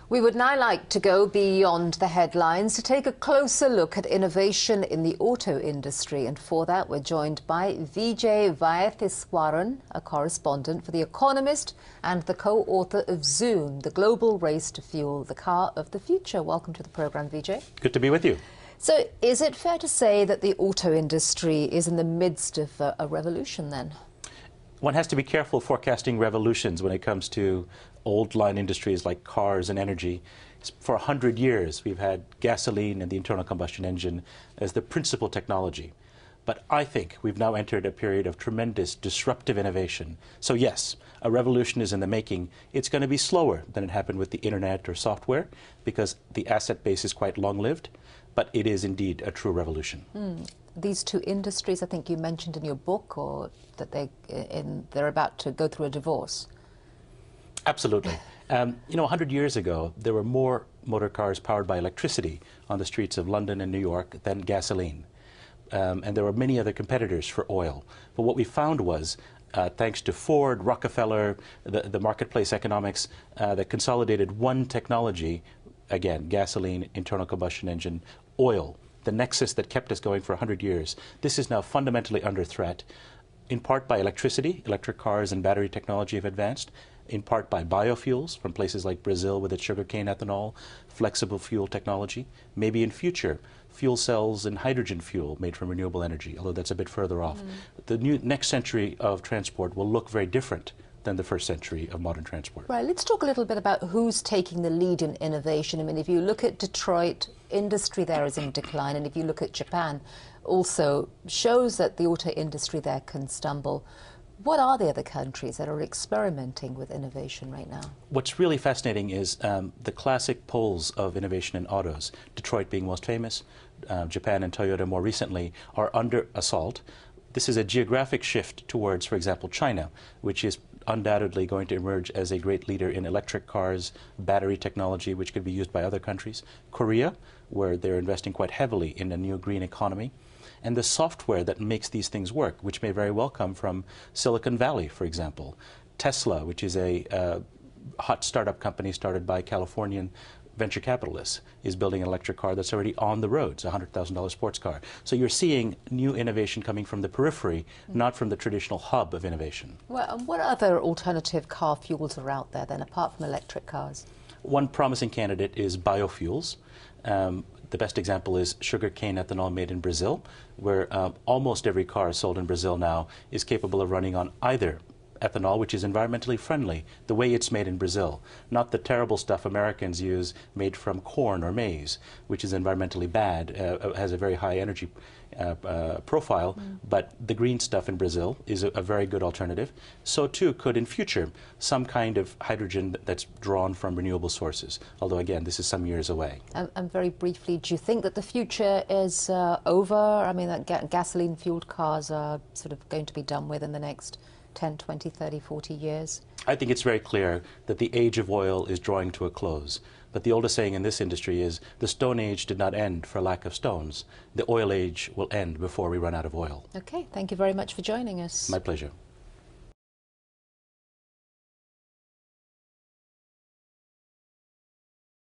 We would now like to go beyond the headlines to take a closer look at innovation in the auto industry. And for that, we're joined by Vijay Vaidhyanathan, a correspondent for The Economist and the co-author of Zoom, The Global Race to Fuel the Car of the Future. Welcome to the program, Vijay. Good to be with you. So is it fair to say that the auto industry is in the midst of a revolution then? One has to be careful forecasting revolutions when it comes to old line industries like cars and energy. For 100 years, we've had gasoline and the internal combustion engine as the principal technology. But I think we've now entered a period of tremendous disruptive innovation. So yes, a revolution is in the making. It's going to be slower than it happened with the internet or software because the asset base is quite long-lived, but it is indeed a true revolution. These two industries, I think you mentioned in your book, or that they're about to go through a divorce. Absolutely. 100 years ago, there were more motor cars powered by electricity on the streets of London and New York than gasoline. And there were many other competitors for oil. But what we found was, thanks to Ford, Rockefeller, the marketplace economics, that consolidated one technology, again, gasoline, internal combustion engine, oil, the nexus that kept us going for 100 years. This is now fundamentally under threat, in part by electricity. Electric cars and battery technology have advanced, in part by biofuels from places like Brazil with its sugarcane ethanol, flexible fuel technology, maybe in future, fuel cells and hydrogen fuel made from renewable energy, although that's a bit further off. The next century of transport will look very different than the first century of modern transport. Right, let's talk a little bit about who's taking the lead in innovation. I mean, if you look at Detroit, industry there is in decline, and if you look at Japan, also shows that the auto industry there can stumble. What are the other countries that are experimenting with innovation right now? What's really fascinating is the classic poles of innovation in autos, Detroit being most famous, Japan and Toyota more recently, are under assault. This is a geographic shift towards, for example, China, which is undoubtedly going to emerge as a great leader in electric cars, battery technology, which could be used by other countries. Korea, where they're investing quite heavily in a new green economy. And the software that makes these things work, which may very well come from Silicon Valley, for example. Tesla, which is a hot startup company started by Californian venture capitalists, is building an electric car that's already on the roads, a $100,000 sports car. So you're seeing new innovation coming from the periphery, not from the traditional hub of innovation. Well, and what other alternative car fuels are out there then, apart from electric cars? One promising candidate is biofuels. The best example is sugarcane ethanol made in Brazil, where almost every car sold in Brazil now is capable of running on either ethanol, which is environmentally friendly, the way it's made in Brazil, not the terrible stuff Americans use made from corn or maize, which is environmentally bad, has a very high energy profile, but the green stuff in Brazil is a very good alternative. So too could in future some kind of hydrogen that's drawn from renewable sources, although again this is some years away. And very briefly, do you think that the future is over? I mean, that gasoline fueled cars are sort of going to be done with in the next 10, 20, 30, 40 years? I think it's very clear that the age of oil is drawing to a close. But the oldest saying in this industry is, the Stone Age did not end for lack of stones. The oil age will end before we run out of oil. Okay, thank you very much for joining us. My pleasure.